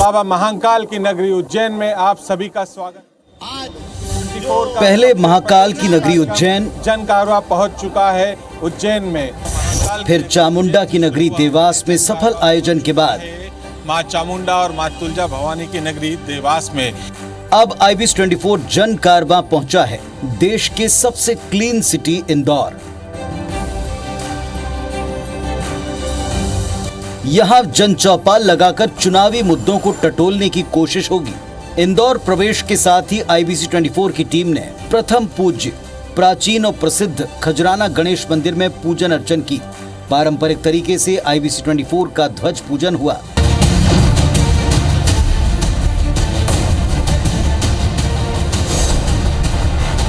बाबा महाकाल की नगरी उज्जैन में आप सभी का स्वागत। पहले महाकाल की नगरी उज्जैन, जन कारवां पहुंच चुका है उज्जैन में। फिर चामुंडा की नगरी देवास में सफल आयोजन के बाद मां चामुंडा और मां तुलजा भवानी की नगरी देवास में अब IBC24 जन कारवां पहुंचा है देश के सबसे क्लीन सिटी इंदौर। यहां जन चौपाल लगाकर चुनावी मुद्दों को टटोलने की कोशिश होगी। इंदौर प्रवेश के साथ ही IBC24 की टीम ने प्रथम पूज्य प्राचीन और प्रसिद्ध खजराना गणेश मंदिर में पूजन अर्चन की। पारंपरिक तरीके से IBC24 का ध्वज पूजन हुआ।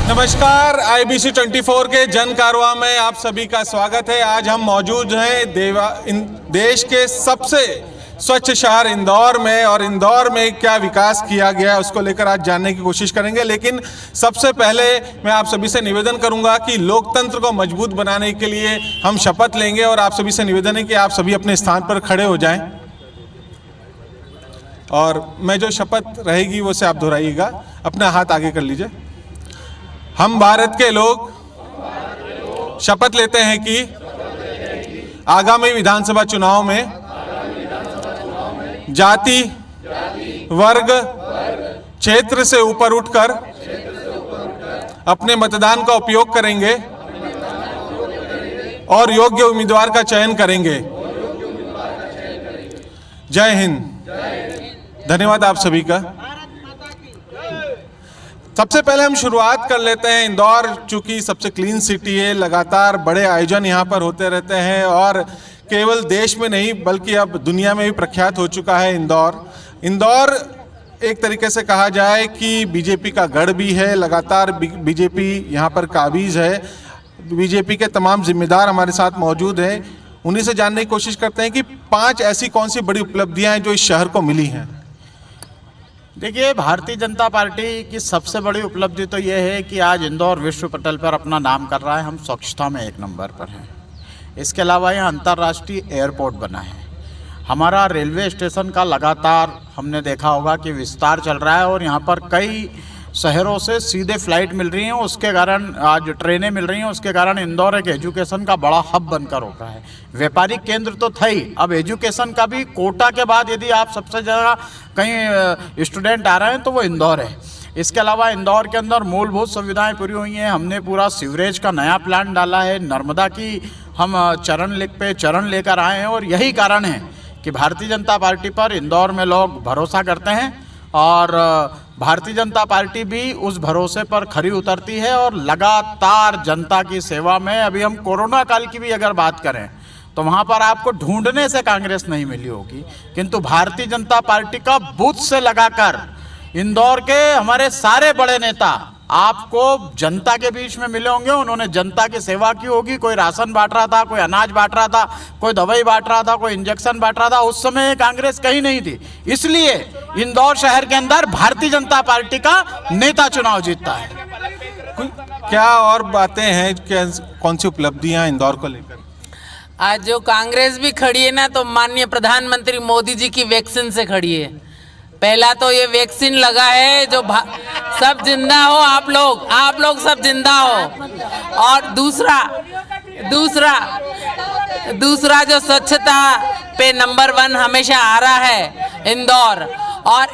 नमस्कार, IBC24 के जन कारवां में आप सभी का स्वागत है। आज हम मौजूद हैं देश के सबसे स्वच्छ शहर इंदौर में, और इंदौर में क्या विकास किया गया है उसको लेकर आज जानने की कोशिश करेंगे। लेकिन सबसे पहले मैं आप सभी से निवेदन करूंगा कि लोकतंत्र को मजबूत बनाने के लिए हम शपथ लेंगे, और आप सभी से निवेदन है कि आप सभी अपने स्थान पर खड़े हो जाएं, और मैं जो शपथ रहेगी वो से आप दोहराइएगा। अपना हाथ आगे कर लीजिए। हम भारत के लोग शपथ लेते हैं कि आगामी विधानसभा चुनाव में जाति, वर्ग, क्षेत्र से ऊपर उठकर अपने मतदान का उपयोग करेंगे और योग्य उम्मीदवार का चयन करेंगे। जय हिंद। धन्यवाद आप सभी का। सबसे पहले हम शुरुआत कर लेते हैं। इंदौर चूंकि सबसे क्लीन सिटी है, लगातार बड़े आयोजन यहाँ पर होते रहते हैं, और केवल देश में नहीं बल्कि अब दुनिया में भी प्रख्यात हो चुका है इंदौर एक तरीके से कहा जाए कि बीजेपी का गढ़ भी है। लगातार बीजेपी यहाँ पर काबिज है। बीजेपी के तमाम जिम्मेदार हमारे साथ मौजूद हैं। उन्हीं से जानने की कोशिश करते हैं कि 5 ऐसी कौन सी बड़ी उपलब्धियाँ हैं जो इस शहर को मिली हैं। देखिए, भारतीय जनता पार्टी की सबसे बड़ी उपलब्धि तो ये है कि आज इंदौर विश्व पटल पर अपना नाम कर रहा है। हम स्वच्छता में 1 नंबर पर हैं। इसके अलावा यहाँ अंतर्राष्ट्रीय एयरपोर्ट बना है। हमारा रेलवे स्टेशन का लगातार हमने देखा होगा कि विस्तार चल रहा है, और यहाँ पर कई शहरों से सीधे फ्लाइट मिल रही हैं। उसके कारण आज ट्रेनें मिल रही हैं। उसके कारण इंदौर एक एजुकेशन का बड़ा हब बनकर उभरा है। व्यापारिक केंद्र तो था ही, अब एजुकेशन का भी कोटा के बाद यदि आप सबसे ज़्यादा कहीं स्टूडेंट आ रहे हैं तो वो इंदौर है। इसके अलावा इंदौर के अंदर मूलभूत सुविधाएं पूरी हुई हैं। हमने पूरा सीवरेज का नया प्लांट डाला है। नर्मदा की हम चरण लेकर आए हैं, और यही कारण है कि भारतीय जनता पार्टी पर इंदौर में लोग भरोसा करते हैं, और भारतीय जनता पार्टी भी उस भरोसे पर खरी उतरती है और लगातार जनता की सेवा में। अभी हम कोरोना काल की भी अगर बात करें तो वहाँ पर आपको ढूंढने से कांग्रेस नहीं मिली होगी, किंतु भारतीय जनता पार्टी का बूथ से लगाकर इंदौर के हमारे सारे बड़े नेता आपको जनता के बीच में मिले होंगे। उन्होंने जनता की सेवा की होगी। कोई राशन बांट रहा था, कोई अनाज बांट रहा था, कोई दवाई बांट रहा था, कोई इंजेक्शन बांट रहा था। उस समय कांग्रेस कहीं नहीं थी। इसलिए इंदौर शहर के अंदर भारतीय जनता पार्टी का नेता चुनाव जीतता है। क्या और बातें हैं, कौन सी उपलब्धियां इंदौर को लेकर? आज जो कांग्रेस भी खड़ी है ना, तो माननीय प्रधानमंत्री मोदी जी की वैक्सीन से खड़ी है। पहला तो ये वैक्सीन लगा है जो सब जिंदा हो, आप लोग सब जिंदा हो। और दूसरा जो स्वच्छता पे नंबर 1 हमेशा आ रहा है इंदौर। और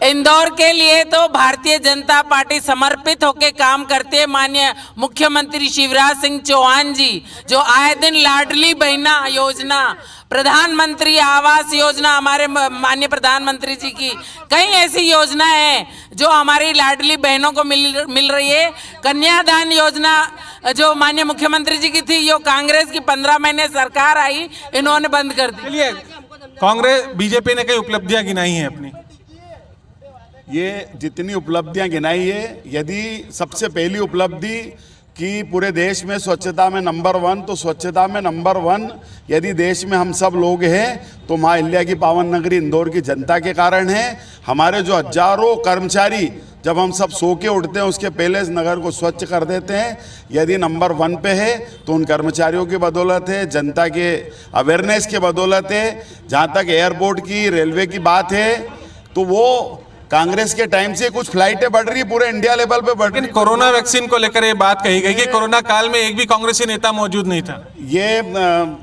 इंदौर के लिए तो भारतीय जनता पार्टी समर्पित होकर काम करती है। माननीय मुख्यमंत्री शिवराज सिंह चौहान जी जो आए दिन लाडली बहना योजना, प्रधानमंत्री आवास योजना, हमारे माननीय प्रधानमंत्री जी की कई ऐसी योजनाएं हैं जो हमारी लाडली बहनों को मिल रही है। कन्यादान योजना जो माननीय मुख्यमंत्री जी की थी, जो कांग्रेस की 15 महीने सरकार आई, इन्होंने बंद कर दी। चलिए, कांग्रेस बीजेपी ने कई उपलब्धियां गिनाई हैं अपनी। ये जितनी उपलब्धियां गिनाई है, यदि सबसे पहली उपलब्धि कि पूरे देश में स्वच्छता में नंबर 1, तो स्वच्छता में नंबर 1 यदि देश में हम सब लोग हैं तो माँ अहिल्या की पावन नगरी इंदौर की जनता के कारण है। हमारे जो हजारों कर्मचारी जब हम सब सो के उठते हैं उसके पहले इस नगर को स्वच्छ कर देते हैं। यदि नंबर 1 पे है तो उन कर्मचारियों की बदौलत है, जनता के अवेयरनेस के बदौलत है। जहाँ तक एयरपोर्ट की, रेलवे की बात है तो वो कांग्रेस के टाइम से कुछ फ्लाइटें बढ़ रही, पूरे इंडिया लेवल पे बढ़ रही। लेकिन कोरोना वैक्सीन को लेकर ये बात कही गई कि कोरोना काल में एक भी कांग्रेसी नेता मौजूद नहीं था। ये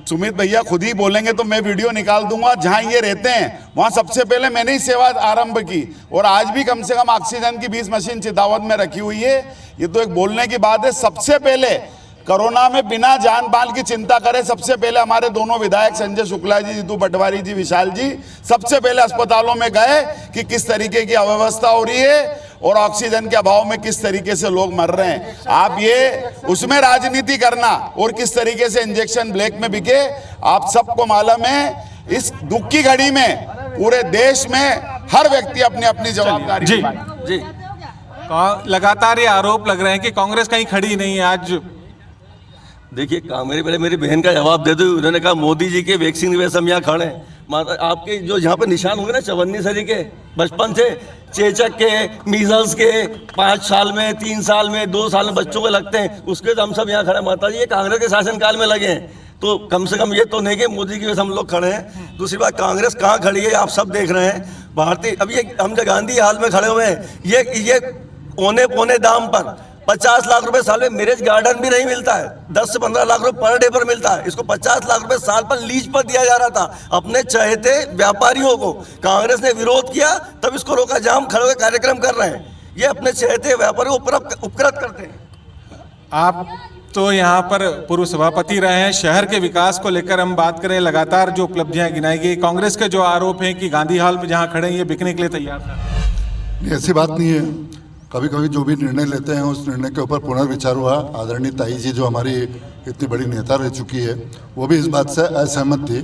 सुमित भैया खुद ही बोलेंगे तो मैं वीडियो निकाल दूंगा। जहां ये रहते हैं वहां सबसे पहले मैंने ही सेवा आरंभ की और आज भी कम से कम ऑक्सीजन की 20 मशीन चितावत में रखी हुई है। ये तो एक बोलने की बात है। सबसे पहले कोरोना में बिना जान माल की चिंता करे सबसे पहले हमारे दोनों विधायक संजय शुक्ला जी, जीतू पटवारी जी, विशाल जी सबसे पहले अस्पतालों में गए कि किस तरीके की अव्यवस्था हो रही है और ऑक्सीजन के अभाव में किस तरीके से लोग मर रहे हैं। आप ये उसमें राजनीति करना और किस तरीके से इंजेक्शन ब्लैक में बिके, आप सबको मालूम है। इस दुख की घड़ी में पूरे देश में हर व्यक्ति अपनी अपनी जवाबदारी जी निभाए। जी लगातार ये आरोप लग रहे हैं कि कांग्रेस कहीं खड़ी नहीं है। आज देखिए मेरी बहन का जवाब दे दो। उन्होंने कहा मोदी जी के वैक्सीन की वजह से हम यहाँ खड़े हैं। आपके जो यहाँ पे निशान होंगे ना चवन्नी सदी के, बचपन से चेचक के, मीजल्स के 5 साल में, 3 साल में, 2 साल में बच्चों को लगते हैं, उसके तो हम सब यहाँ खड़े। माता जी ये कांग्रेस के शासनकाल में लगे हैं, तो कम से कम ये तो नहीं कि मोदी की वजह से हम लोग खड़े हैं। दूसरी बात, कांग्रेस कहाँ खड़ी है आप सब देख रहे हैं। भारतीय अब ये हम जो गांधी हाल में खड़े हुए हैं, ये पौने दाम पर 50 लाख रुपए साल में मैरिज गार्डन भी नहीं मिलता है। 10 से 15 लाख रुपए पर डे पर मिलता है। इसको 50 लाख रुपए साल पर लीज पर दिया जा रहा था अपने चहेते व्यापारियों को। कांग्रेस ने विरोध किया तब इसको रोका, जाम खड़े हुए कार्यक्रम कर रहे हैं। ये अपने चहेते व्यापारियों को उपकृत करते हैं। आप तो यहाँ पर पूर्व सभापति रहे हैं। शहर के विकास को लेकर हम बात करें, लगातार जो उपलब्धियां गिनाई गई, कांग्रेस के जो आरोप हैं कि गांधी हॉल में जहाँ खड़े हैं ये बिकने के लिए तैयार था। ऐसी बात नहीं है। कभी कभी जो भी निर्णय लेते हैं उस निर्णय के ऊपर पुनर्विचार हुआ। आदरणीय ताई जी जो हमारी इतनी बड़ी नेता रह चुकी है वो भी इस बात से असहमत थी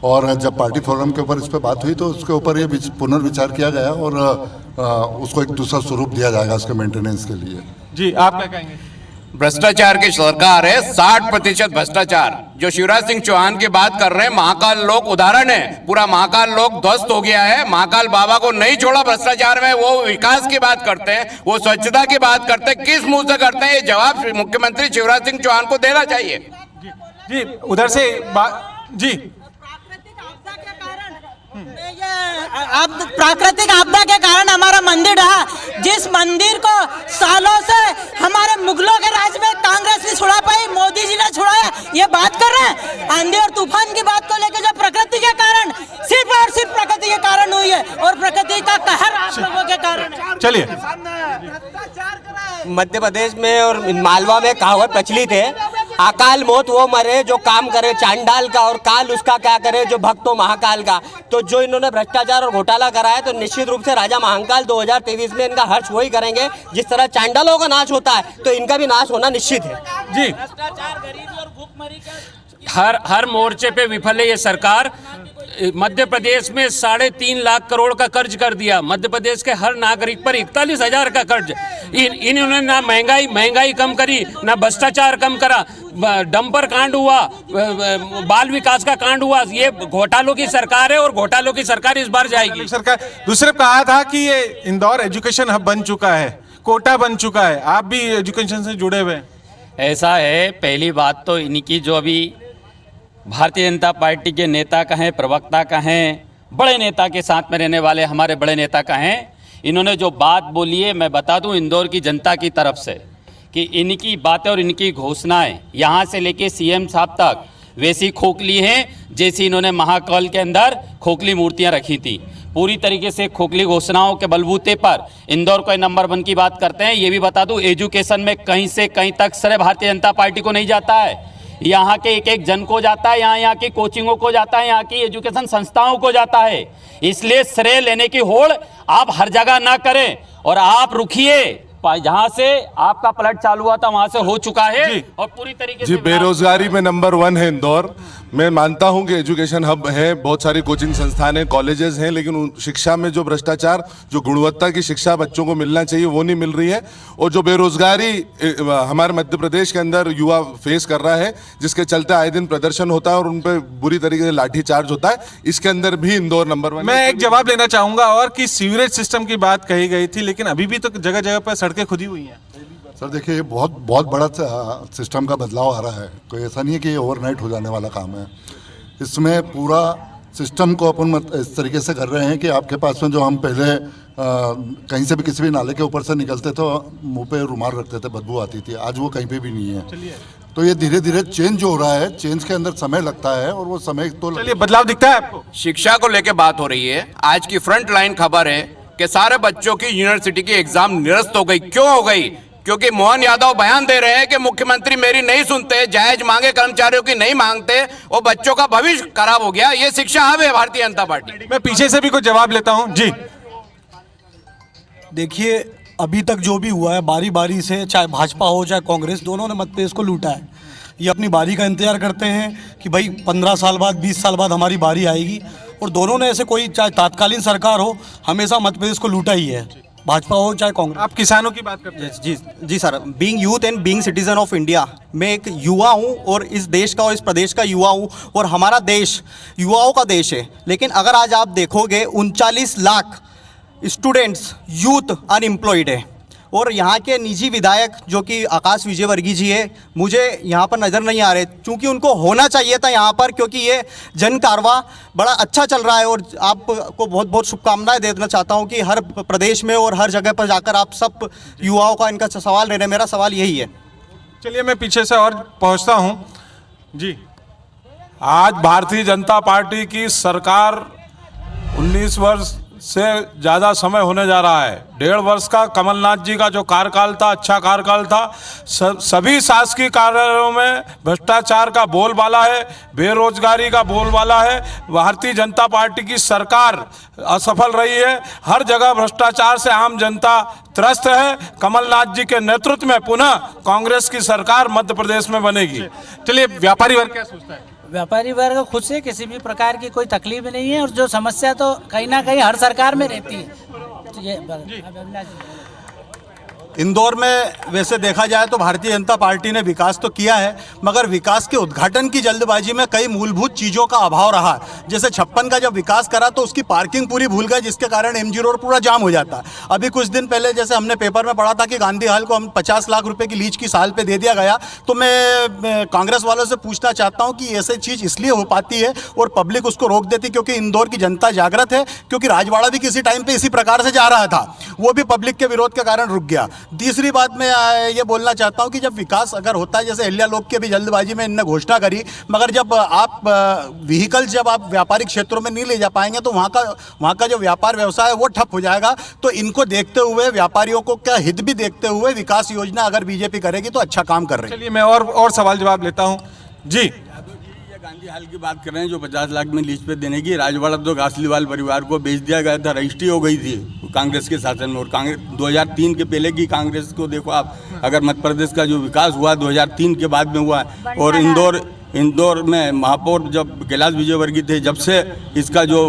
और जब पार्टी फोरम के ऊपर इस पर बात हुई तो उसके ऊपर ये पुनर्विचार किया गया और उसको एक दूसरा स्वरूप दिया जाएगा उसके मेंटेनेंस के लिए। जी आप क्या कहेंगे? भ्रष्टाचार की सरकार है, 60% भ्रष्टाचार। जो शिवराज सिंह चौहान की बात कर रहे हैं, महाकाल लोक उदाहरण है। पूरा महाकाल लोक ध्वस्त हो गया है। महाकाल बाबा को नहीं छोड़ा भ्रष्टाचार में। वो विकास की बात करते हैं, वो स्वच्छता की बात करते हैं, किस मुंह से करते हैं? ये जवाब मुख्यमंत्री शिवराज सिंह चौहान को देना चाहिए। जी उधर से जी प्राकृतिक आपदा के कारण हमारा मंदिर रहा, जिस मंदिर को सालों से हमारे मुगलों के राज में कांग्रेस ने छुड़ा पाई, मोदी जी ने छुड़ाया। ये बात कर रहे हैं आंधी और तूफान की बात को लेकर, जो प्रकृति के कारण सिर्फ और सिर्फ प्रकृति के कारण हुई है और प्रकृति का कहर आप लोगों के कारण है। चलिए, मध्य प्रदेश में और मालवा में कहावत प्रचलित है, अकाल मौत वो मरे जो काम करे चांडाल का और काल उसका क्या करे जो भक्तो महाकाल का। तो जो इन्होंने भ्रष्टाचार और घोटाला कराया तो निश्चित रूप से राजा महाकाल 2023 में इनका हर्ष वही करेंगे। जिस तरह चांडालों का नाश होता है तो इनका भी नाश होना निश्चित है। जी भ्रष्टाचार, गरीबी और भूखमरी का हर मोर्चे पे विफल है ये सरकार। मध्य प्रदेश में 3.5 लाख करोड़ का कर्ज कर दिया। मध्य प्रदेश के हर नागरिक पर 41,000 का कर्ज। इन्होंने ना महंगाई कम करी, ना भ्रष्टाचार कम करा। डंपर कांड हुआ, बाल विकास का कांड हुआ। ये घोटालों की सरकार है और घोटालों की सरकार इस बार जाएगी। सरकार दूसरे कहा था कि ये इंदौर एजुकेशन हब बन चुका है, कोटा बन चुका है। आप भी एजुकेशन से जुड़े हुए हैं। ऐसा है, पहली बात तो इनकी जो अभी भारतीय जनता पार्टी के नेता कहें, प्रवक्ता कहें, बड़े नेता के साथ में रहने वाले हमारे बड़े नेता कहें, इन्होंने जो बात बोली है मैं बता दूं इंदौर की जनता की तरफ से कि इनकी बातें और इनकी घोषणाएं यहाँ से लेके सीएम साहब तक वैसी खोखली हैं जैसी इन्होंने महाकाल के अंदर खोखली मूर्तियां रखी थी। पूरी तरीके से खोखली घोषणाओं के बलबूते पर इंदौर को नंबर 1 की बात करते हैं। ये भी बता दूं एजुकेशन में कहीं से कहीं तक श्रेय भारतीय जनता पार्टी को नहीं जाता है, यहाँ के एक जन को जाता है, यहाँ की कोचिंगों को जाता है, यहाँ की एजुकेशन संस्थाओं को जाता है। इसलिए श्रेय लेने की होड़ आप हर जगह ना करें और आप रुकिए जहां से आपका पलट चालू हुआ था वहां से हो चुका है जी। और पूरी तरीके जी, से बेरोजगारी में नंबर 1 है इंदौर। मैं मानता हूं कि एजुकेशन हब है, बहुत सारी कोचिंग संस्थान हैं, कॉलेजेस हैं, लेकिन शिक्षा में जो भ्रष्टाचार, जो गुणवत्ता की शिक्षा बच्चों को मिलना चाहिए वो नहीं मिल रही है। और जो बेरोजगारी हमारे मध्य प्रदेश के अंदर युवा फेस कर रहा है, जिसके चलते आए दिन प्रदर्शन होता है और उन पर बुरी तरीके से लाठीचार्ज होता है, इसके अंदर भी इंदौर नंबर 1। मैं एक जवाब लेना चाहूंगा और कि सीवरेज सिस्टम की बात कही गई थी, लेकिन अभी भी तो जगह जगह पर सड़कें खुदी हुई हैं। सर देखिए, ये बहुत बहुत बड़ा सिस्टम का बदलाव आ रहा है। कोई ऐसा नहीं है कि ये ओवरनाइट हो जाने वाला काम है। इसमें पूरा सिस्टम को अपन इस तरीके से कर रहे हैं कि आपके पास में जो हम पहले कहीं से भी किसी भी नाले के ऊपर से निकलते थे, मुंह पे रुमाल रखते थे, बदबू आती थी, आज वो कहीं पे भी नहीं है। तो ये धीरे धीरे चेंज हो रहा है। चेंज के अंदर समय लगता है और वो समय तो चलिए, बदलाव दिखता है आपको? शिक्षा को लेकर बात हो रही है। आज की फ्रंट लाइन खबर है कि सारे बच्चों की यूनिवर्सिटी की एग्जाम निरस्त हो गई। क्यों हो गई? क्योंकि मोहन यादव बयान दे रहे हैं कि मुख्यमंत्री मेरी नहीं सुनते, जायज मांगे कर्मचारियों की नहीं मांगते, और बच्चों का भविष्य खराब हो गया। ये शिक्षा हब है भारतीय जनता पार्टी। मैं पीछे से भी कुछ जवाब लेता हूं जी। देखिए, अभी तक जो भी हुआ है बारी बारी से, चाहे भाजपा हो चाहे कांग्रेस, दोनों ने मतपेश को लूटा है। ये अपनी बारी का इंतजार करते हैं कि भाई 15 साल बाद 20 साल बाद हमारी बारी आएगी, और दोनों ने ऐसे, कोई चाहे तात्कालीन सरकार हो, हमेशा मतपेश को लूटा ही है, भाजपा हो चाहे कांग्रेस। आप किसानों की बात करते हैं? जी sir, being youth and being citizen of India, मैं एक युवा हूँ और इस देश का और इस प्रदेश का युवा हूँ, और हमारा देश युवाओं का देश है। लेकिन अगर आज आप देखोगे 39 लाख स्टूडेंट्स, यूथ अनएम्प्लॉयड है, और यहाँ के निजी विधायक जो कि आकाश विजयवर्गीय जी है, मुझे यहाँ पर नज़र नहीं आ रहे, क्योंकि उनको होना चाहिए था यहाँ पर, क्योंकि ये जन कारवां बड़ा अच्छा चल रहा है। और आपको बहुत बहुत शुभकामनाएं देना चाहता हूँ कि हर प्रदेश में और हर जगह पर जाकर आप सब युवाओं का इनका सवाल ले रहे हैं। मेरा सवाल यही है। चलिए, मैं पीछे से और पहुंचता हूं जी। आज भारतीय जनता पार्टी की सरकार 19 वर्ष से ज़्यादा समय होने जा रहा है। 1.5 वर्ष का कमलनाथ जी का जो कार्यकाल था, अच्छा कार्यकाल था। सभी शासकीय कार्यालयों में भ्रष्टाचार का बोलबाला है, बेरोजगारी का बोलबाला है। भारतीय जनता पार्टी की सरकार असफल रही है। हर जगह भ्रष्टाचार से आम जनता त्रस्त है। कमलनाथ जी के नेतृत्व में पुनः कांग्रेस की सरकार मध्य प्रदेश में बनेगी। चलिए, व्यापारी वर्ग क्या सोचता है? व्यापारी वर्ग खुद से किसी भी प्रकार की कोई तकलीफ नहीं है, और जो समस्या तो कहीं ना कहीं हर सरकार में रहती है। तो ये इंदौर में वैसे देखा जाए तो भारतीय जनता पार्टी ने विकास तो किया है, मगर विकास के उद्घाटन की जल्दबाजी में कई मूलभूत चीज़ों का अभाव रहा। जैसे 56 का जब विकास करा तो उसकी पार्किंग पूरी भूल गए, जिसके कारण MG रोड पूरा जाम हो जाता। अभी कुछ दिन पहले जैसे हमने पेपर में पढ़ा था कि गांधी हाल को हम 50 लाख रुपए की लीज की साल पे दे दिया गया। तो मैं कांग्रेस वालों से पूछना चाहता हूँ कि ऐसी चीज़ इसलिए हो पाती है और पब्लिक उसको रोक देती क्योंकि इंदौर की जनता जागृत है, क्योंकि राजवाड़ा भी किसी टाइम पर इसी प्रकार से जा रहा था, वो भी पब्लिक के विरोध के कारण रुक गया। तीसरी बात मैं ये बोलना चाहता हूं कि जब विकास अगर होता है, जैसे अहिल्या लोक की भी जल्दबाजी में इनने घोषणा करी, मगर जब आप व्हीकल जब आप व्यापारिक क्षेत्रों में नहीं ले जा पाएंगे तो वहाँ का जो व्यापार व्यवसाय है वो ठप हो जाएगा। तो इनको देखते हुए, व्यापारियों को क्या हित भी देखते हुए, विकास योजना अगर बीजेपी करेगी तो अच्छा काम कर रही है। चलिए, मैं और सवाल जवाब लेता हूँ जी। गांधी हाल की बात कर रहे हैं जो 50 लाख में लीज पे देने की। राजवाड़ा तो घासलीवाल परिवार को बेच दिया गया था, रजिस्ट्री हो गई थी कांग्रेस के शासन में। और कांग्रेस 2003 के पहले की कांग्रेस को देखो आप, अगर मध्य प्रदेश का जो विकास हुआ 2003 के बाद में हुआ। और इंदौर में महापौर जब कैलाश विजयवर्गीय थे, जब से इसका जो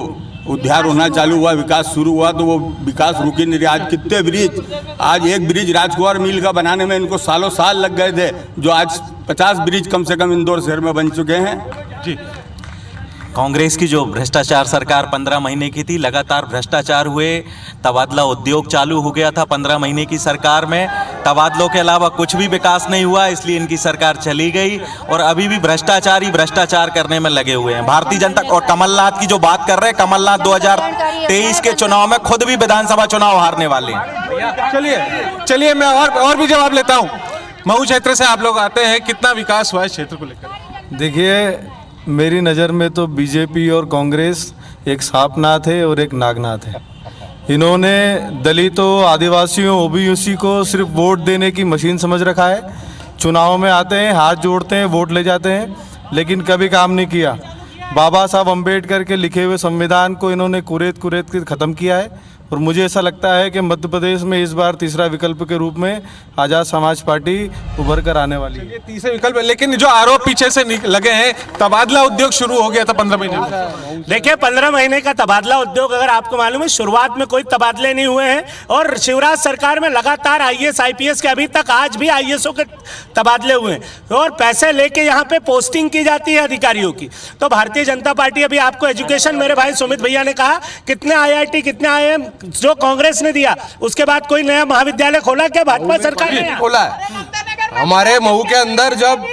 उद्धार होना चालू हुआ, विकास शुरू हुआ, तो वो विकास रुकी नहीं रहा। आज कितने ब्रिज, आज एक ब्रिज राजकुमार मिल का बनाने में इनको सालों साल लग गए थे, जो आज 50 ब्रिज कम से कम इंदौर शहर में बन चुके हैं जी। कांग्रेस की जो भ्रष्टाचार सरकार 15 महीने की थी, लगातार भ्रष्टाचार हुए, तबादला उद्योग चालू हो गया था 15 महीने की सरकार में। तबादलों के अलावा कुछ भी विकास नहीं हुआ, इसलिए इनकी सरकार चली गई और अभी भी भ्रष्टाचार ही भ्रष्टाचार करने में लगे हुए हैं भारतीय जनता। और कमलनाथ की जो बात कर रहे हैं, कमलनाथ 2023 के चुनाव में खुद भी विधानसभा चुनाव हारने वाले हैं। चलिए, मैं और भी जवाब लेता हूँ। मऊ क्षेत्र से आप लोग आते हैं, कितना विकास हुआ है क्षेत्र को लेकर? देखिए, मेरी नज़र में तो बीजेपी और कांग्रेस एक सांपनाथ है और एक नागनाथ है। इन्होंने दलितों, आदिवासियों, ओबीसी को सिर्फ वोट देने की मशीन समझ रखा है। चुनाव में आते हैं, हाथ जोड़ते हैं, वोट ले जाते हैं, लेकिन कभी काम नहीं किया। बाबा साहब अम्बेडकर के लिखे हुए संविधान को इन्होंने कुरेद के ख़त्म किया है। और मुझे ऐसा लगता है कि मध्य प्रदेश में इस बार तीसरा विकल्प के रूप में आज़ाद समाज पार्टी उभर कर आने वाली है। ये तीसरे विकल्प है, लेकिन जो आरोप पीछे से लगे हैं, तबादला उद्योग शुरू हो गया था 15 महीने में। देखिए 15 महीने का तबादला उद्योग, अगर आपको मालूम है शुरुआत में कोई तबादले नहीं हुए हैं और शिवराज सरकार में लगातार IAS IPS के अभी तक आज भी IASओ के तबादले हुए हैं और पैसे लेके यहाँ पे पोस्टिंग की जाती है अधिकारियों की। तो भारतीय जनता पार्टी, अभी आपको एजुकेशन मेरे भाई सुमित भैया ने कहा, कितने IIT कितने IIM जो कांग्रेस ने दिया, उसके बाद कोई नया महाविद्यालय खोला क्या भाजपा सरकार ने? खोला है। हमारे मऊ के अंदर जब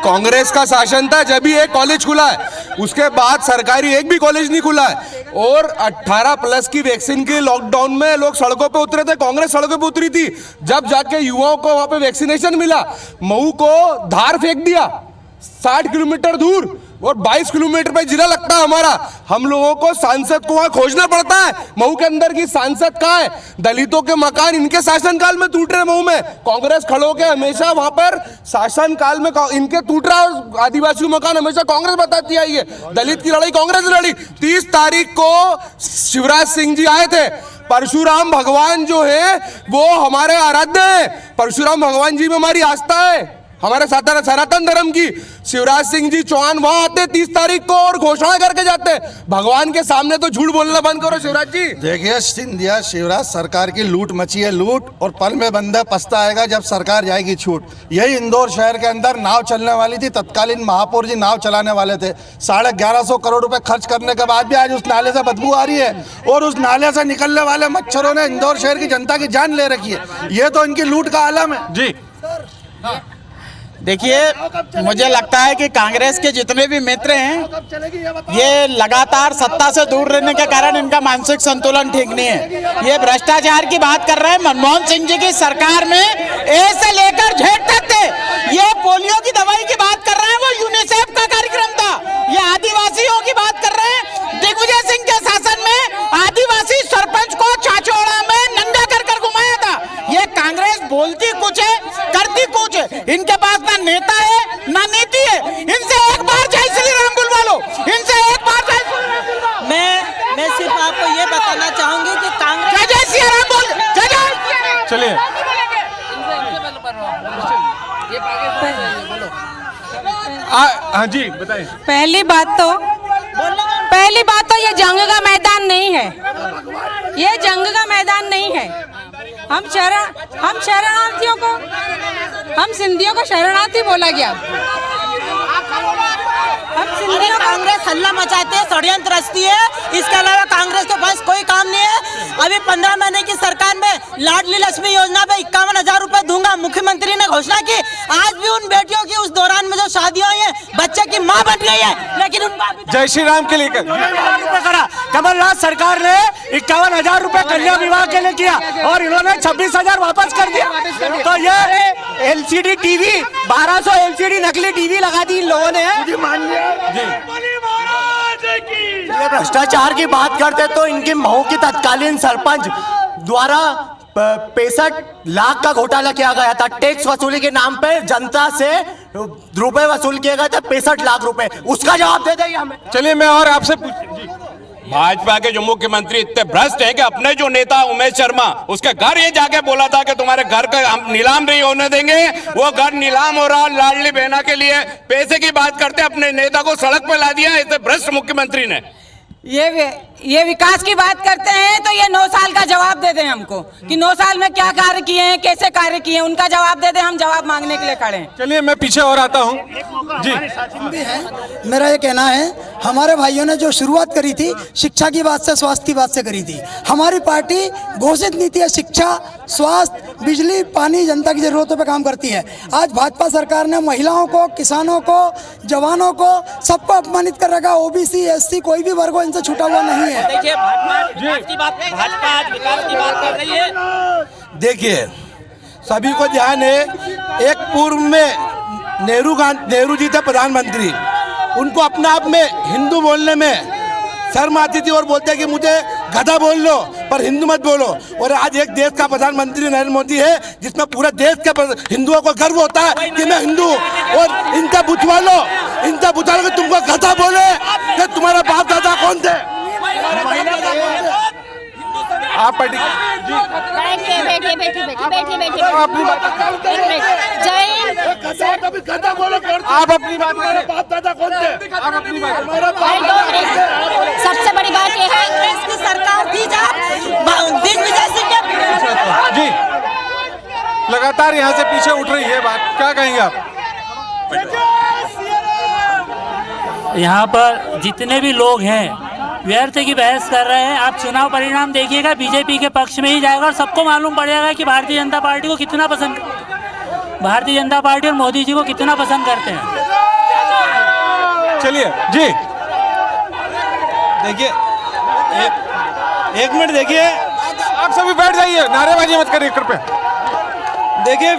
कांग्रेस का शासन था जब ही एक कॉलेज खुला है, उसके बाद सरकारी एक भी कॉलेज नहीं खुला है। और 18+ की वैक्सीन के लॉकडाउन में लोग सड़कों पे उतरे थे, कांग्रेस सड़कों पे उतरी थी, जब जाके युवाओं को वहां पे वैक्सीनेशन मिला। मऊ को धार फेंक दिया 60 किलोमीटर दूर और 22 किलोमीटर पे जिला लगता है हमारा। हम लोगों को सांसद को वहां खोजना पड़ता है। मऊ के अंदर की सांसद कहाँ है? दलितों के मकान इनके शासनकाल में टूट रहे मऊ में, कांग्रेस खड़ो के हमेशा वहां पर शासनकाल में इनके टूट रहा है। आदिवासी मकान हमेशा कांग्रेस बताती आई है, दलित की लड़ाई कांग्रेस लड़ी। 30 तारीख को शिवराज सिंह जी आए थे। परशुराम भगवान जो है वो हमारे आराध्य है, परशुराम भगवान जी में हमारी आस्था है, हमारे सनातन धर्म की। शिवराज सिंह जी चौहान वहां आते 30 तारीख को और घोषणा करके जाते। भगवान के सामने तो झूठ बोलना बंद करो शिवराज जी। देखिए सिंधिया, शिवराज सरकार की लूट मची है, लूट, और पल में बंदा पछताएगा जब सरकार जाएगी छूट। यही इंदौर शहर के अंदर नाव चलने वाली थी, तत्कालीन महापौर जी नाव चलाने वाले थे। 1150 करोड़ रुपए खर्च करने के बाद भी आज उस नाले से बदबू आ रही है और उस नाले से निकलने वाले मच्छरों ने इंदौर शहर की जनता की जान ले रखी है। ये तो इनकी लूट का आलम है जी। देखिए मुझे लगता है कि कांग्रेस के जितने भी मित्र हैं ये लगातार सत्ता से दूर रहने के कारण इनका मानसिक संतुलन ठीक नहीं है। ये भ्रष्टाचार की बात कर रहे हैं। मनमोहन सिंह जी की सरकार में ए से लेकर जेड तक थे। ये पोलियो की दवाई की बात कर रहे हैं, वो यूनिसेफ का कार्यक्रम था। ये आदिवासियों की बात कर रहे हैं। दिग्विजय सिंह के शासन में आदिवासी सरपंच को छाछोड़ा में नंगा कर घुमाया था। ये कांग्रेस बोलती कुछ है, करती कुछ है। इनके पास ना नेता है ना नीति है। इनसे एक बार जय श्री राम बुलवा लो, इनसे एक बार जय श्री राम बुलवा लो। मैं सिर्फ आपको ये बताना चाहूंगी कि कांग्रेस जय श्री राम बोल, जय। चलिए हाँ जी बताइए। पहली बात तो ये जंग का मैदान नहीं है, ये जंग का मैदान नहीं है। हम शरणार्थियों को, हम सिंधियों को शरणार्थी बोला गया। हम सिंधियों कांग्रेस हल्ला मचाते हैं, षड्यंत्र रचती है। इसके अलावा कांग्रेस के पास कोई काम नहीं है। अभी 15 महीने की सरकार में लाडली लक्ष्मी योजना पे 51,000 रुपए दूंगा मुख्यमंत्री ने घोषणा की। आज भी उन बेटियों की उस दौरान में जो शादियां हुई है, बच्चे की माँ बन गई है, लेकिन उनका जय श्री राम के लिए करा। कमलनाथ सरकार ने 51,000 रुपए कन्या विवाह के लिए किया और इन्होंने 26,000 वापस कर दिया। तो ये LCD टीवी 1200 LCD नकली टीवी लगा दी इन लोगों ने। ये भ्रष्टाचार की बात करते तो इनके मऊ की तत्कालीन सरपंच द्वारा 65 लाख का घोटाला किया गया था। टैक्स वसूली के नाम पे जनता से रुपए वसूल किए गए थे 65 लाख रुपए। उसका जवाब दे देंगे हमें। चलिए मैं और आपसे भाजपा के जो मुख्यमंत्री इतने भ्रष्ट हैं कि अपने जो नेता उमेश शर्मा उसके घर ये जाके बोला था कि तुम्हारे घर का हम नीलाम नहीं होने देंगे। वो घर नीलाम हो रहा लाडली बहना के लिए पैसे की बात करते अपने नेता को सड़क पे ला दिया इतने भ्रष्ट मुख्यमंत्री ने। ये विकास की बात करते हैं तो ये 9 साल का जवाब दे दें हमको कि 9 साल में क्या कार्य किए हैं, कैसे कार्य किए हैं, उनका जवाब दे दें। हम जवाब मांगने के लिए खड़े हैं। चलिए मैं पीछे और आता हूँ जी। मेरा ये कहना है, हमारे भाइयों ने जो शुरुआत करी थी शिक्षा की बात से, स्वास्थ्य की बात से करी थी। हमारी पार्टी घोषित नीति है शिक्षा, स्वास्थ्य, बिजली, पानी, जनता की जरूरतों पे काम करती है। आज भाजपा सरकार ने महिलाओं को, किसानों को, जवानों को, सबको अपमानित कर रखा। OBC SC कोई भी वर्ग इनसे छूटा हुआ नहीं है। देखिए भाजपा आज विकास की बात कर रही है। देखिए सभी को ध्यान है, एक पूर्व में नेहरू जी थे प्रधानमंत्री, उनको अपने आप में हिंदू बोलने में शर्म आती थी और बोलते कि मुझे गधा बोल लो पर हिंदू मत बोलो। और आज एक देश का प्रधानमंत्री नरेंद्र मोदी है जिसमें पूरे देश के हिंदुओं को गर्व होता है कि मैं हिंदू हूँ। और इनका बुझवा लो कि तुमको गधा बोले कि तुम्हारा बाप दादा कौन थे। आप पार्टी बैठिए बैठिए बैठिए बैठिए बैठिए बैठिए अपनी बात जय हिंद। आप अपनी बात करें। आप अपनी बात सबसे बड़ी बात यह है कांग्रेस की सरकार थी जब दिग्विजय सिंह के जी लगातार यहाँ से पीछे उठ रही है बात, क्या कहेंगे आप? यहाँ पर जितने भी लोग हैं व्यर्थ की बहस कर रहे हैं। आप चुनाव परिणाम देखिएगा, बीजेपी के पक्ष में ही जाएगा और सबको मालूम पड़ जाएगा कि भारतीय जनता पार्टी को कितना पसंद, भारतीय जनता पार्टी और मोदी जी को कितना पसंद करते हैं। चलिए जी, देखिए एक मिनट देखिए, आप सभी बैठ जाइए, नारेबाजी मत करिए कृपया। देखिए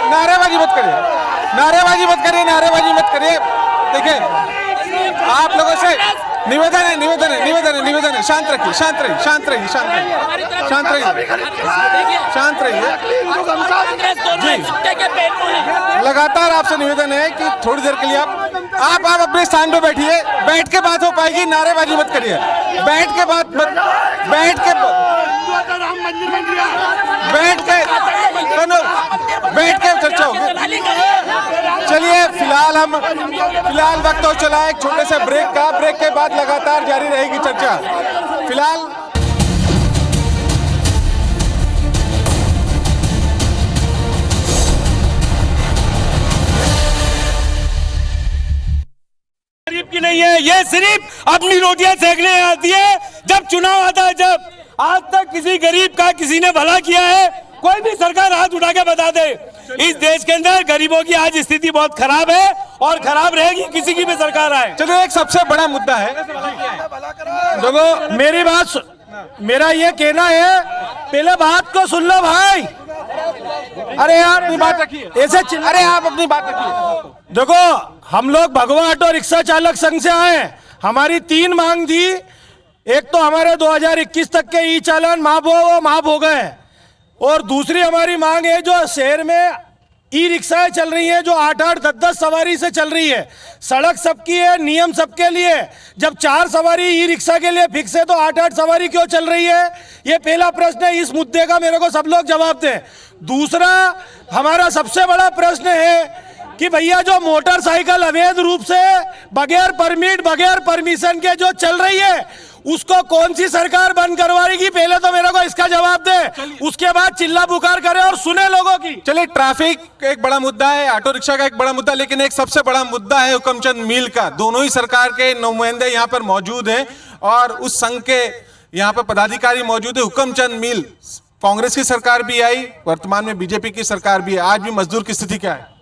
नारेबाजी मत करिए, नारेबाजी मत करिए, नारेबाजी मत करिए। देखिए आप लोगों से निवेदन है, निवेदन है, निवेदन है, निवेदन है, शांत रखिए, शांत रहिए, शांत रहिए, शांत रहिए, शांत रहिए, शांत रहिए जी। लगातार आपसे निवेदन है कि थोड़ी देर के लिए आप अपने स्थान पे बैठिए, बैठ के बात हो पाएगी, नारेबाजी मत करिए, बैठ के बात मत, बैठ के चर्चा होगी। चलिए फिलहाल वक्त हो चला है एक छोटे से ब्रेक का, ब्रेक के बाद लगातार जारी रहेगी चर्चा। फिलहाल गरीब की नहीं है, ये सिर्फ अपनी रोटियां सेकने आती है जब चुनाव आता है। जब आज तक किसी गरीब का किसी ने भला किया है, कोई भी सरकार हाथ उठा के बता दे। इस देश के अंदर गरीबों की आज स्थिति बहुत खराब है और खराब रहेगी, किसी की भी सरकार आए। चलो एक सबसे बड़ा मुद्दा है, देखो मेरी बात, मेरा ये कहना है, पहले बात को सुन लो भाई। अरे आप अपनी बात रखिए, ऐसे अरे आप अपनी बात रखिए। देखो हम लोग भगवा ऑटो रिक्शा चालक संघ से आए हैं, हमारी 3 मांग थी। एक तो हमारे 2021 तक के ई चालान माफ हो गए, और दूसरी हमारी मांग है जो शहर में ई रिक्शाएं चल रही हैं जो 8-8, 10-10 सवारी से चल रही है। सड़क सबकी है, नियम सबके लिए। जब 4 सवारी ई रिक्शा के लिए फिक्स है तो 8-8 सवारी क्यों चल रही है? ये पहला प्रश्न है, इस मुद्दे का मेरे को सब लोग जवाब दें। दूसरा हमारा सबसे बड़ा प्रश्न है कि भैया जो मोटरसाइकिल अवैध रूप से बगैर परमिट, बगैर परमिशन के जो चल रही है, उसको कौन सी सरकार बंद करवाएगी? पहले तो मेरे को इसका जवाब दे, उसके बाद चिल्ला पुकार करे और सुने लोगों की। चलिए ट्रैफिक एक बड़ा मुद्दा है, ऑटो रिक्शा का एक बड़ा मुद्दा, लेकिन एक सबसे बड़ा मुद्दा है हुक्मचंद मील का। दोनों ही सरकार के नुमाइंदे यहाँ पर मौजूद हैं और उस संघ के यहाँ पर पदाधिकारी मौजूद है। हुक्मचंद मील, कांग्रेस की सरकार भी आई, वर्तमान में बीजेपी की सरकार भी है, आज भी मजदूर की स्थिति क्या है?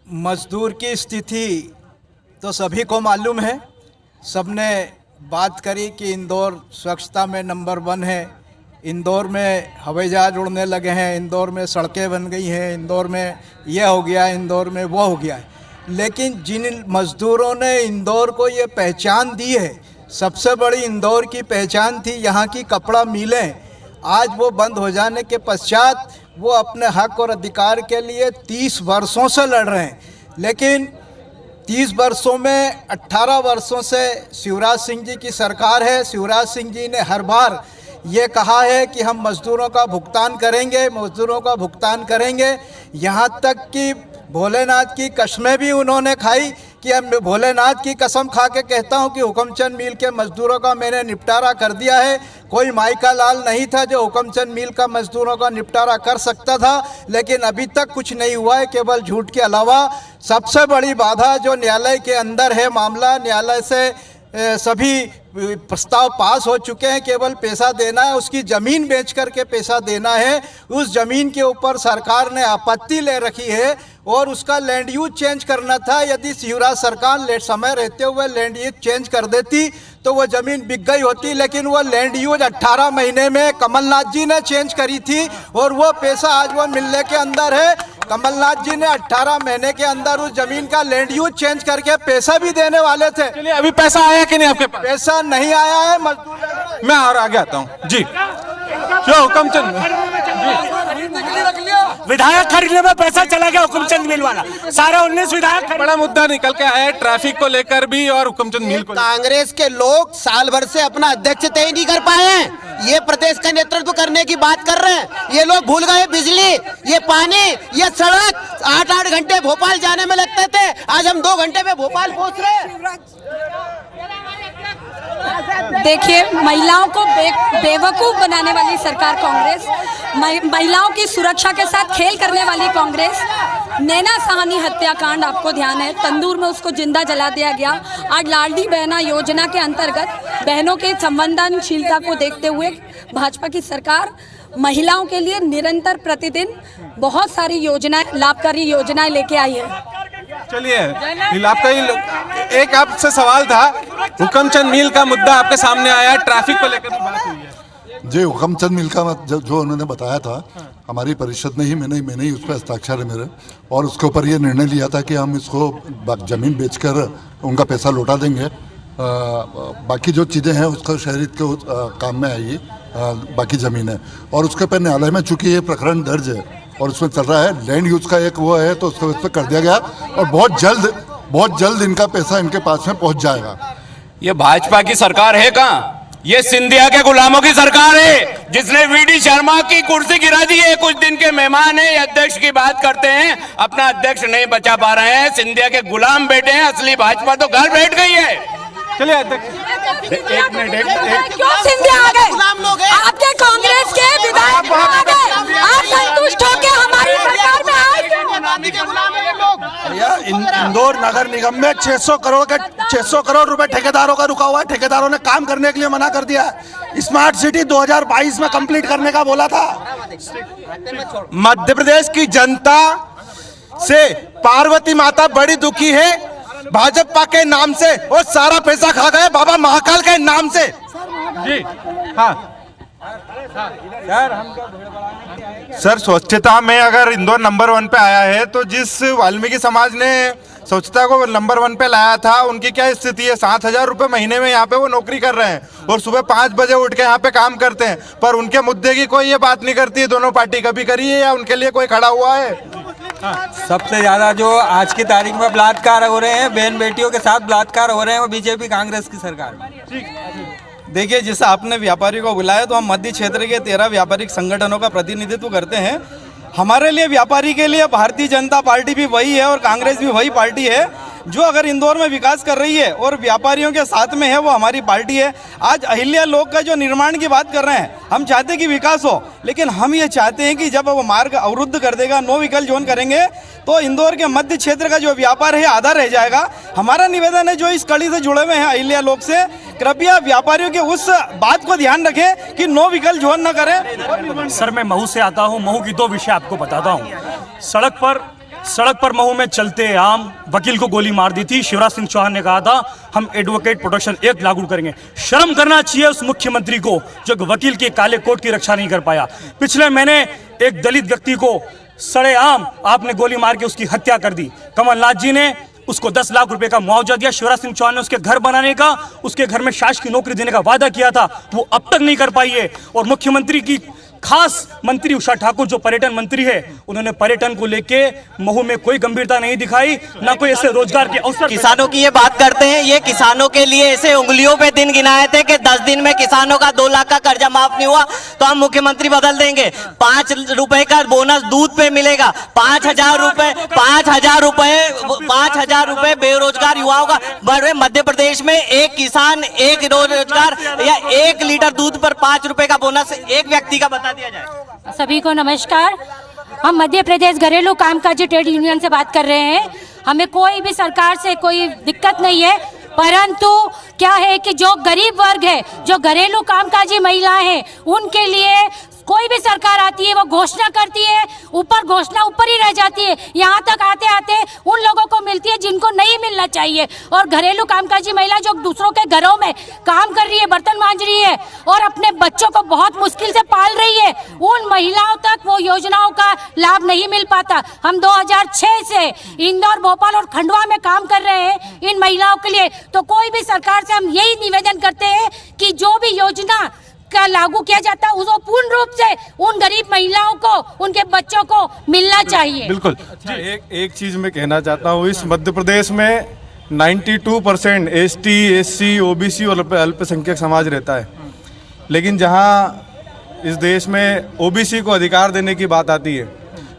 मजदूर की स्थिति तो सभी को मालूम है। सबने बात करी कि इंदौर स्वच्छता में नंबर 1 है, इंदौर में हवाई जहाज उड़ने लगे हैं, इंदौर में सड़कें बन गई हैं, इंदौर में यह हो गया, इंदौर में वो हो गया है। लेकिन जिन मज़दूरों ने इंदौर को ये पहचान दी है, सबसे बड़ी इंदौर की पहचान थी यहाँ की कपड़ा मिलें। आज वो बंद हो जाने के पश्चात वो अपने हक और अधिकार के लिए 30 वर्षों से लड़ रहे हैं। लेकिन 30 वर्षों में 18 वर्षों से शिवराज सिंह जी की सरकार है। शिवराज सिंह जी ने हर बार ये कहा है कि हम मज़दूरों का भुगतान करेंगे, मज़दूरों का भुगतान करेंगे। यहाँ तक कि भोलेनाथ की कसमें भी उन्होंने खाई कि अब मैं भोलेनाथ की कसम खा के कहता हूँ कि हुक्मचंद मील के मज़दूरों का मैंने निपटारा कर दिया है। कोई माइका लाल नहीं था जो हुक्मचंद मील का मज़दूरों का निपटारा कर सकता था, लेकिन अभी तक कुछ नहीं हुआ है, केवल झूठ के अलावा। सबसे बड़ी बाधा जो न्यायालय के अंदर है, मामला न्यायालय से सभी प्रस्ताव पास हो चुके हैं, केवल पैसा देना है, उसकी ज़मीन बेच करके पैसा देना है। उस ज़मीन के ऊपर सरकार ने आपत्ति ले रखी है और उसका लैंड यूज चेंज करना था। यदि शिवराज सरकार समय रहते हुए लैंड यूज चेंज कर देती तो वो ज़मीन बिक गई होती, लेकिन वो लैंड यूज 18 महीने में कमलनाथ जी ने चेंज करी थी और वो पैसा आज वो मिलने के अंदर है। कमलनाथ जी ने 18 महीने के अंदर उस जमीन का लैंड यूज चेंज करके पैसा भी देने वाले थे। चलिए अभी पैसा आया कि नहीं आपके पास? पैसा नहीं आया है। मजदूर मैं और आगे आता हूँ जी। जो हुक्मचंद विधायक खरीदने में पैसा चला गया हुकुमचंद मिल वाला, सारे 19 विधायक। बड़ा मुद्दा निकल के आया है ट्रैफिक को लेकर भी और हुकुमचंद मिल को। कांग्रेस के लोग साल भर से अपना अध्यक्ष तय नहीं कर पाए हैं, ये प्रदेश का नेतृत्व करने की बात कर रहे हैं। ये लोग भूल गए बिजली, ये पानी, ये सड़क। 8-8 घंटे भोपाल जाने में लगते थे, आज हम 2 घंटे में भोपाल पहुंच रहे हैं। देखिए, महिलाओं को बेवकूफ बनाने वाली सरकार कांग्रेस, महिलाओं की सुरक्षा के साथ खेल करने वाली कांग्रेस। नैना साहनी हत्याकांड आपको ध्यान है, तंदूर में उसको जिंदा जला दिया गया। आज लाडली बहना योजना के अंतर्गत बहनों के संवेदनशीलता को देखते हुए भाजपा की सरकार महिलाओं के लिए निरंतर प्रतिदिन बहुत सारी योजनाएं, लाभकारी योजनाएं लेके आई है। चलिए, आपका एक आपसे सवाल था, हुकुमचंद मिल का मुद्दा आपके सामने आया, ट्रैफिक को लेकर भी बात हुई है। जी, हुकुमचंद मिल का जो उन्होंने बताया था, हमारी परिषद ने ही मैंने ही उस पर हस्ताक्षर है मेरे, और उसके ऊपर ये निर्णय लिया था कि हम इसको ज़मीन बेचकर उनका पैसा लौटा देंगे। बाकी जो चीज़ें हैं उसका शहरी के काम में आएगी, बाकी ज़मीन है। और उसके ऊपर न्यायालय में चूँकि ये प्रकरण दर्ज है और उसमें चल रहा है, लैंड यूज़ का एक वो है, तो उसको उस पर कर दिया गया और बहुत जल्द इनका पैसा इनके पास में पहुँच जाएगा। ये भाजपा की सरकार है कहाँ? ये सिंधिया के गुलामों की सरकार है, जिसने वीडी शर्मा की कुर्सी गिरा दी है। कुछ दिन के मेहमान है, अध्यक्ष की बात करते हैं, अपना अध्यक्ष नहीं बचा पा रहे हैं, सिंधिया के गुलाम बैठे हैं। असली भाजपा तो घर बैठ गई है। चलिए अध्यक्ष, एक मिनट, क्यों सिंधिया आ गए? आपके कांग्रेस के विधायक आ गए, आप संतुष्ट हो के हमारी सरकार में आए? भैया, इंदौर नगर निगम में 600 करोड़ रुपए ठेकेदारों का रुका हुआ है। ठेकेदारों ने काम करने के लिए मना कर दिया है। स्मार्ट सिटी 2022 में कंप्लीट करने का बोला था। मध्य प्रदेश की जनता से पार्वती माता बड़ी दुखी है भाजपा के नाम से, और सारा पैसा खा गए बाबा महाकाल के नाम से। जी हाँ सर, स्वच्छता में अगर इंदौर नंबर 1 पे आया है, तो जिस वाल्मीकि समाज ने स्वच्छता को नंबर 1 पे लाया था, उनकी क्या स्थिति है? 7,000 रुपये महीने में यहाँ पे वो नौकरी कर रहे हैं और सुबह 5 बजे उठ के यहाँ पे काम करते हैं, पर उनके मुद्दे की कोई ये बात नहीं करती है। दोनों पार्टी कभी करी है या उनके लिए कोई खड़ा हुआ है? सबसे ज्यादा जो आज की तारीख में बलात्कार हो रहे हैं, बहन बेटियों के साथ बलात्कार हो रहे हैं, वो बीजेपी कांग्रेस की सरकार में। देखिए, जैसे आपने व्यापारियों को बुलाया, तो हम मध्य क्षेत्र के 13 व्यापारिक संगठनों का प्रतिनिधित्व करते हैं। हमारे लिए, व्यापारी के लिए भारतीय जनता पार्टी भी वही है और कांग्रेस भी वही पार्टी है जो अगर इंदौर में विकास कर रही है और व्यापारियों के साथ में है, वो हमारी पार्टी है। आज अहिल्या लोक का जो निर्माण की बात कर रहे हैं, हम चाहते हैं कि विकास हो, लेकिन हम ये चाहते हैं कि जब वो मार्ग अवरुद्ध कर देगा, नो व्हीकल जोन करेंगे, तो इंदौर के मध्य क्षेत्र का जो व्यापार है आधा रह जाएगा। हमारा निवेदन है, जो इस कड़ी से जुड़े हुए हैं अहिल्या लोक से, कृपया व्यापारियों के उस बात को ध्यान रखें कि नो व्हीकल जोन न करें। सर, मैं महू से आता हूँ। महू की 2 विषय आपको बताता हूँ। सड़क पर महू में चलते आम वकील को गोली मार दी थी। शिवराज सिंह चौहान ने कहा था हम एडवोकेट प्रोटेक्शन एक्ट लागू करेंगे। शर्म करना चाहिए उस मुख्यमंत्री को जो वकील के काले कोट की रक्षा नहीं कर पाया। पिछले महीने एक दलित व्यक्ति को सरेआम आपने गोली मार के उसकी हत्या कर दी। कमलनाथ जी ने उसको 10 लाख रुपए का मुआवजा दिया। शिवराज सिंह चौहान ने उसके घर बनाने का, उसके घर में शासकीय नौकरी देने का वादा किया था, वो अब तक नहीं कर पाई है। और मुख्यमंत्री की खास मंत्री उषा ठाकुर जो पर्यटन मंत्री है, उन्होंने पर्यटन को लेके महू में कोई गंभीरता नहीं दिखाई, ना कोई ऐसे रोजगार के अवसर। किसानों की ये बात करते हैं, ये किसानों के लिए ऐसे उंगलियों पे दिन गिनाए थे कि 10 दिन में किसानों का 2 लाख का कर्जा माफ नहीं हुआ, तो हम मुख्यमंत्री बदल देंगे। 5 रुपए का बोनस दूध पे मिलेगा, 5,000 रुपए बेरोजगार युवाओं का बढ़े। मध्य प्रदेश में एक किसान एक रोजगार या 1 लीटर दूध पर 5 रुपए का बोनस एक व्यक्ति का बता दिया जाए। सभी को नमस्कार। हम मध्य प्रदेश घरेलू कामकाजी ट्रेड यूनियन से बात कर रहे हैं। हमें कोई भी सरकार से कोई दिक्कत नहीं है, परंतु क्या है कि जो गरीब वर्ग है, जो घरेलू कामकाजी महिलाएं हैं, उनके लिए कोई भी सरकार आती है वो घोषणा करती है, घोषणा ऊपर ही रह जाती है। यहाँ तक आते आते उन लोगों को मिलती है जिनको नहीं मिलना चाहिए। और घरेलू कामकाजी महिला जो दूसरों के घरों में काम कर रही है, बर्तन मांज रही है और अपने बच्चों को बहुत मुश्किल से पाल रही है, उन महिलाओं तक वो योजनाओं का लाभ नहीं मिल पाता। हम 2006 से इंदौर, भोपाल और खंडवा में काम कर रहे हैं इन महिलाओं के लिए। तो कोई भी सरकार से हम यही निवेदन करते हैं कि जो भी योजना का लागू किया जाता है उसको पूर्ण रूप से उन गरीब महिलाओं को, उनके बच्चों को मिलना चाहिए। बिल्कुल। एक चीज मैं कहना चाहता हूँ, इस मध्य प्रदेश में 92% ST, SC, OBC और अल्पसंख्यक समाज रहता है, लेकिन जहाँ इस देश में OBC को अधिकार देने की बात आती है,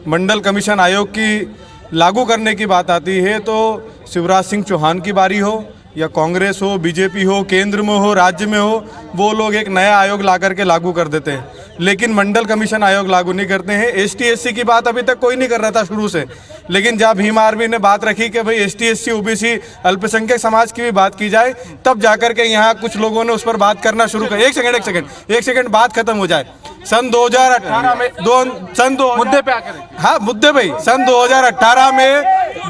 मंडल कमीशन आयोग की लागू करने की बात आती है, तो शिवराज सिंह चौहान की बारी हो या कांग्रेस हो, बीजेपी हो, केंद्र में हो, राज्य में हो, वो लोग एक नया आयोग ला करके लागू कर देते हैं, लेकिन मंडल कमीशन आयोग लागू नहीं करते हैं। ST, SC की बात अभी तक कोई नहीं कर रहा था शुरू से, लेकिन जब भीम आर्मी ने बात रखी कि भाई ST, SC, OBC अल्पसंख्यक समाज की भी बात की जाए, तब जाकर के यहाँ कुछ लोगों ने उस पर बात करना शुरू कर। एक सेकंड बात खत्म हो जाए। सन 2018 में मुद्दे पे आकर, हाँ मुद्दे पे, सन 2018 में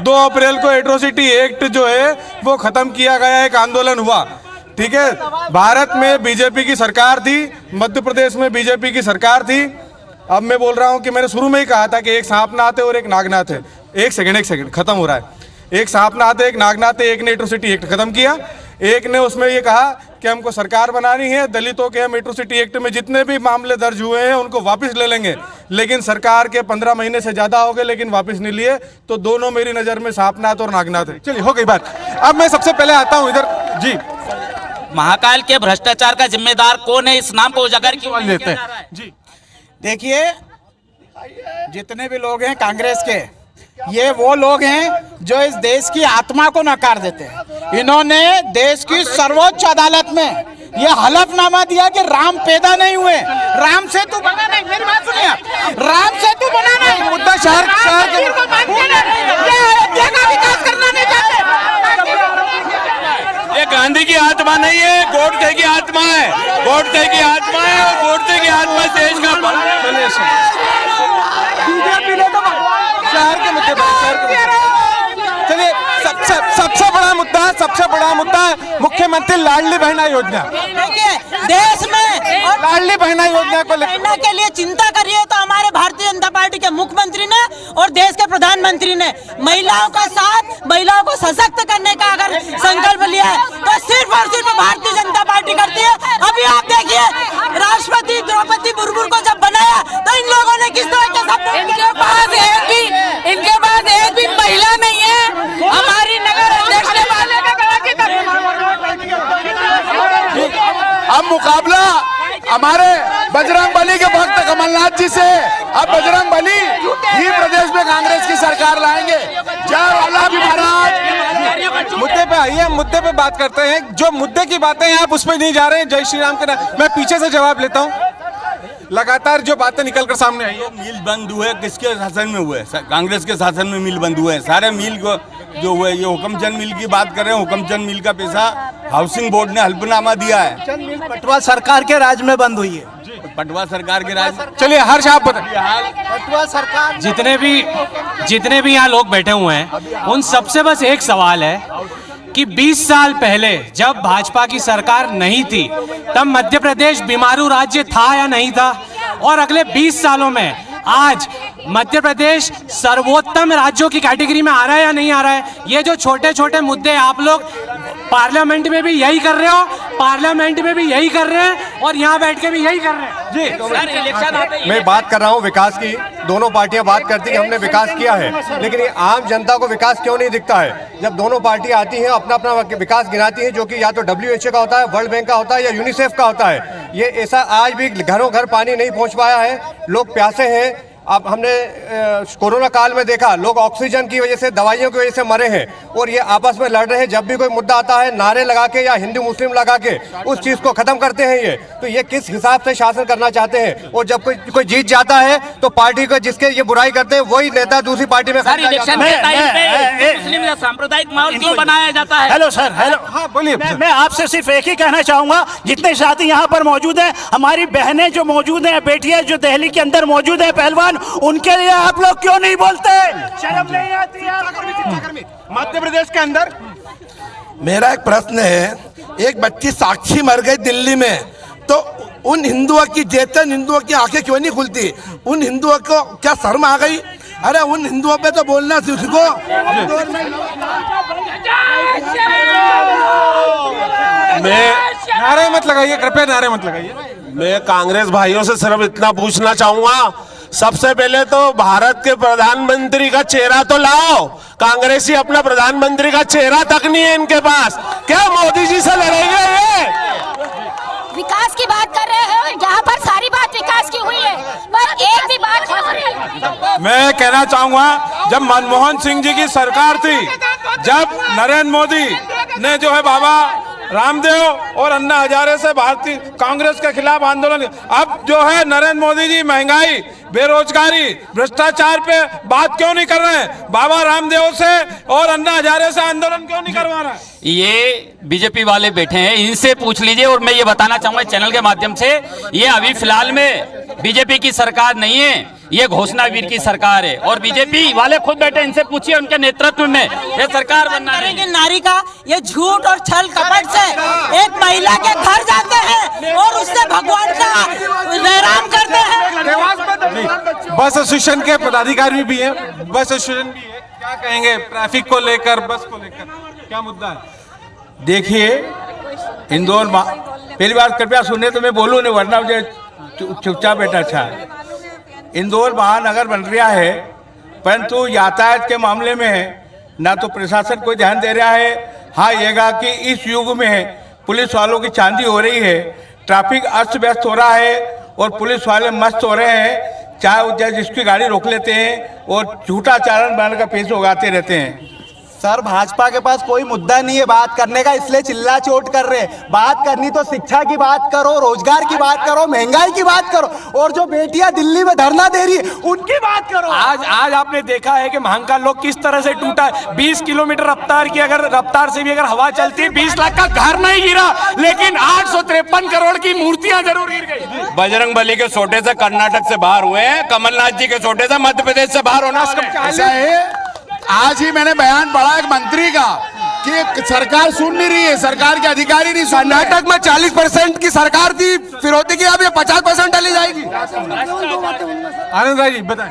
2 अप्रैल को एट्रोसिटी एक्ट जो है वो खत्म किया गया, एक आंदोलन हुआ, ठीक है। भारत में बीजेपी की सरकार थी, मध्य प्रदेश में बीजेपी की सरकार थी। अब मैं बोल रहा हूं कि मैंने शुरू में ही कहा था कि एक सांपनाथ है और एक नागनाथ है। एक सेकंड खत्म हो रहा है। एक सांपनाथ है, एक नागनाथ है। एक ने एट्रोसिटी एक्ट खत्म किया, एक ने उसमें ये कहा कि हमको सरकार बनानी है, दलितों के हम एट्रोसिटी एक्ट में जितने भी मामले दर्ज हुए हैं उनको वापस ले लेंगे, लेकिन सरकार के 15 महीने से ज्यादा हो गए लेकिन वापस नहीं लिए। तो दोनों मेरी नजर में सांपनाथ और नागनाथ है। चलिए, हो गई बात। अब मैं सबसे पहले आता हूँ इधर जी। महाकाल के भ्रष्टाचार का जिम्मेदार कौन है, इस नाम को उजागर क्यों लेते हैं जी? देखिए, जितने भी लोग हैं कांग्रेस के, ये वो लोग हैं जो इस देश की आत्मा को नकार देते हैं। इन्होंने देश की सर्वोच्च अदालत में ये हलफनामा दिया कि राम पैदा नहीं हुए, राम सेतु बना नहीं। मेरी बात सुनिए, राम सेतु बना नहीं, मुद्दा शहर अयोध्या का विकास करना नहीं चाहते। ये गांधी की आत्मा नहीं है, गोडसे की आत्मा है, गोडसे की आत्मा है, और गोडसे की आत्मा देश का शहर के मुद्दे पर चलिए, सबसे बड़ा मुद्दा है मुख्यमंत्री लाडली बहना योजना। देखिए, देश में और लाडली बहना योजना को के लिए चिंता करिए तो हमारे भारतीय जनता पार्टी के मुख्यमंत्री ने और देश के प्रधानमंत्री ने महिलाओं का साथ, महिलाओं को सशक्त करने का अगर संकल्प लिया है तो सिर्फ और सिर्फ भारतीय जनता पार्टी करती है। अभी आप देखिए, राष्ट्रपति द्रौपदी मुर्मू को जब बनाया तो इन लोगों ने किस तरह के शब्द, इनके पास एक भी महिला नहीं है। हमारी नगर अध्यक्ष ने अब मुकाबला हमारे बजरंग बली के भक्त कमलनाथ जी से। अब बजरंग बली ही प्रदेश में कांग्रेस की सरकार लाएंगे। जय वल्लभ महाराज। मुद्दे पे आइए, मुद्दे पे बात करते हैं। जो मुद्दे की बातें हैं आप उस पर नहीं जा रहे हैं। जय श्री राम के नाम मैं पीछे से जवाब लेता हूँ। लगातार जो बातें निकल कर सामने आई है, मिल बंद हुए किसके शासन में हुए? कांग्रेस के शासन में मिल बंद हुए हैं। सारे मिल को जो हुए, ये हुकमचंद मिल की बात कर रहे हैं। हुकमचंद मिल का पैसा हाउसिंग बोर्ड ने हल्फनामा दिया है। पटवा सरकार के राज में बंद हुई है। पटवा सरकार के राज। चलिए हर्ष आप बताइए। पटवा सरकार, जितने भी यहाँ लोग बैठे हुए हैं, उन सबसे बस एक सवाल है कि 20 साल पहले जब भाजपा की सरकार नहीं थी तब मध्य प्रदेश बीमारू राज्य था या नहीं था? और अगले 20 सालों में आज मध्य प्रदेश सर्वोत्तम राज्यों की कैटेगरी में आ रहा है या नहीं आ रहा है? ये जो छोटे छोटे मुद्दे आप लोग पार्लियामेंट में भी यही कर रहे हो, पार्लियामेंट में भी यही कर रहे हैं और यहाँ बैठ के भी यही कर रहे हैं जी। मैं बात कर रहा हूँ विकास की। दोनों पार्टियां बात करती हैं कि हमने विकास किया है, लेकिन ये आम जनता को विकास क्यों नहीं दिखता है? जब दोनों पार्टियां आती हैं अपना अपना विकास गिनाती हैं, जो कि या तो WHO का होता है, वर्ल्ड बैंक का होता है या यूनिसेफ का होता है। ये ऐसा आज भी घरों घर पानी नहीं पहुंच पाया है, लोग प्यासे हैं। अब हमने कोरोना काल में देखा, लोग ऑक्सीजन की वजह से, दवाइयों की वजह से मरे हैं और ये आपस में लड़ रहे हैं। जब भी कोई मुद्दा आता है, नारे लगा के या हिंदू मुस्लिम लगा के उस चीज को खत्म करते हैं। ये तो ये किस हिसाब से शासन करना चाहते हैं? और जब कोई जीत जाता है तो पार्टी को जिसके ये बुराई करते हैं वही नेता दूसरी पार्टी में सांप्रदायिक माहौल क्यों बनाया जाता है? Hello sir, hello. हाँ बोलिए। मैं आपसे सिर्फ एक ही कहना चाहूंगा, जितने साथी यहाँ पर मौजूद हैं, हमारी बहनें जो मौजूद हैं, बेटियां जो दिल्ली के अंदर मौजूद हैं, पहलवान, उनके लिए आप लोग क्यों नहीं बोलते? शर्म नहीं आती है? मध्य प्रदेश के अंदर मेरा एक प्रश्न है, एक बच्ची साक्षी मर गई दिल्ली में, तो उन हिंदुओं की, चेतन हिंदुओं की आंखें क्यों नहीं खुलती? उन हिंदुओं को क्या शर्म आ गई? अरे उन हिंदुओं पे तो बोलना सीखो। नारे मत लगाइए, कृपया नारे मत लगाइए। मैं कांग्रेस भाइयों से सिर्फ इतना पूछना चाहूंगा, सबसे पहले तो भारत के प्रधानमंत्री का चेहरा तो लाओ। कांग्रेसी अपना प्रधानमंत्री का चेहरा तक नहीं है इनके पास। क्या मोदी जी से लड़ेंगे ये? विकास की बात कर रहे हैं, यहाँ पर सारी बात विकास की हुई है, पर एक भी बात हो रही। मैं कहना चाहूंगा, जब मनमोहन सिंह जी की सरकार थी, जब नरेंद्र मोदी ने जो है बाबा रामदेव और अन्ना हजारे से भारतीय कांग्रेस के खिलाफ आंदोलन, अब जो है नरेंद्र मोदी जी महंगाई, बेरोजगारी, भ्रष्टाचार पे बात क्यों नहीं कर रहे हैं? बाबा रामदेव से और अन्ना हजारे से आंदोलन क्यों नहीं करवा रहे हैं? ये बीजेपी वाले बैठे हैं, इनसे पूछ लीजिए। और मैं ये बताना चाहूंगा चैनल के माध्यम से, ये अभी फिलहाल में बीजेपी की सरकार नहीं है, ये घोषणा वीर की सरकार है। और बीजेपी वाले खुद बैठे, इनसे पूछिए उनके नेतृत्व में ये सरकार बनना है। नारी का ये झूठ और छल कपट से एक महिला के घर जाते हैं और उससे भगवान का वैराम करते हैं। बस एसोसिएशन के पदाधिकारी भी हैं, बस एसोसिएशन भी है, क्या कहेंगे ट्रैफिक को लेकर, बस को लेकर क्या मुद्दा है? देखिए, इंदौर पहली बात कृपया सुने तो मैं बोलूँ नहीं, वरना मुझे चुपचाप बैठा अच्छा है। इंदौर महानगर बन रहा है, परंतु यातायात के मामले में ना तो प्रशासन कोई ध्यान दे रहा है। हाँ येगा कि इस युग में पुलिस वालों की चांदी हो रही है, ट्रैफिक अस्त व्यस्त हो रहा है और पुलिस वाले मस्त हो रहे हैं, चाहे जिसकी गाड़ी रोक लेते हैं और झूठा चारण बन का पेश उगाते रहते हैं। सर, भाजपा के पास कोई मुद्दा नहीं है बात करने का, इसलिए चिल्ला चोट कर रहे हैं। बात करनी तो शिक्षा की बात करो, रोजगार की बात करो, महंगाई की बात करो, और जो बेटियां दिल्ली में धरना दे रही है उनकी बात करो। आज आपने देखा है कि महाकाल लोग किस तरह से टूटा है। 20 किलोमीटर रफ्तार की अगर रफ्तार से भी अगर हवा चलती है, 20 लाख का घर नहीं गिरा, लेकिन 853 करोड़ की मूर्तियां जरूर गिर गई। बजरंग बली के सोटे से कर्नाटक से बाहर हुए हैं, कमलनाथ जी के सोटे से मध्य प्रदेश से बाहर होना। ऐसा है, आज ही मैंने बयान पढ़ा एक मंत्री का कि सरकार सुन नहीं रही है, सरकार के अधिकारी नहीं सुन। कर्नाटक में 40% की सरकार थी फिरौती की, अब ये 50% डाली जाएगी। आनंद राय जी बताएं।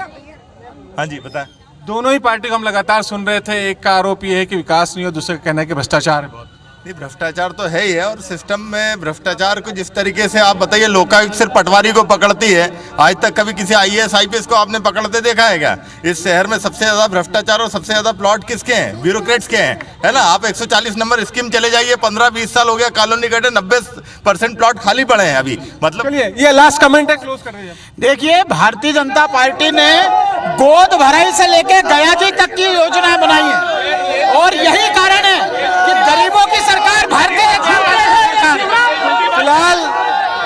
हाँ जी बताएं। दोनों ही पार्टी को हम लगातार सुन रहे थे, एक का आरोप ये है कि विकास नहीं हो, दूसरे का कहना है कि भ्रष्टाचार है बहुत। नहीं, भ्रष्टाचार तो है ही है, और सिस्टम में भ्रष्टाचार को जिस तरीके से आप बताइए, लोकायुक्त सिर्फ पटवारी को पकड़ती है, आज तक कभी किसी IAS IPS को आपने पकड़ते देखा है क्या? इस शहर में सबसे ज्यादा भ्रष्टाचार और सबसे ज्यादा प्लॉट किसके हैं? ब्यूरोक्रेट्स के हैं, है ना। आप 140 नंबर स्कीम चले जाइए, 15-20 साल हो गया, कॉलोनी कटे, 90% प्लॉट खाली पड़े हैं अभी। मतलब ये लास्ट कमेंट है, क्लोज कर रहे हैं। देखिए, भारतीय जनता पार्टी ने गोद भराई से लेकर गया जी तक की योजनाएं बनाई है, और यही कारण है कि गरीबों की सरकार भारतीय फिलहाल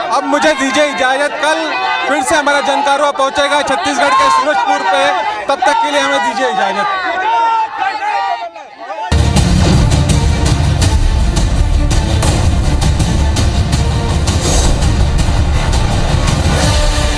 अब मुझे दीजिए इजाजत, कल फिर से हमारा जनकारुआ पहुंचेगा छत्तीसगढ़ के सूरजपुर पे, तब तक के लिए हमें दीजिए इजाजत।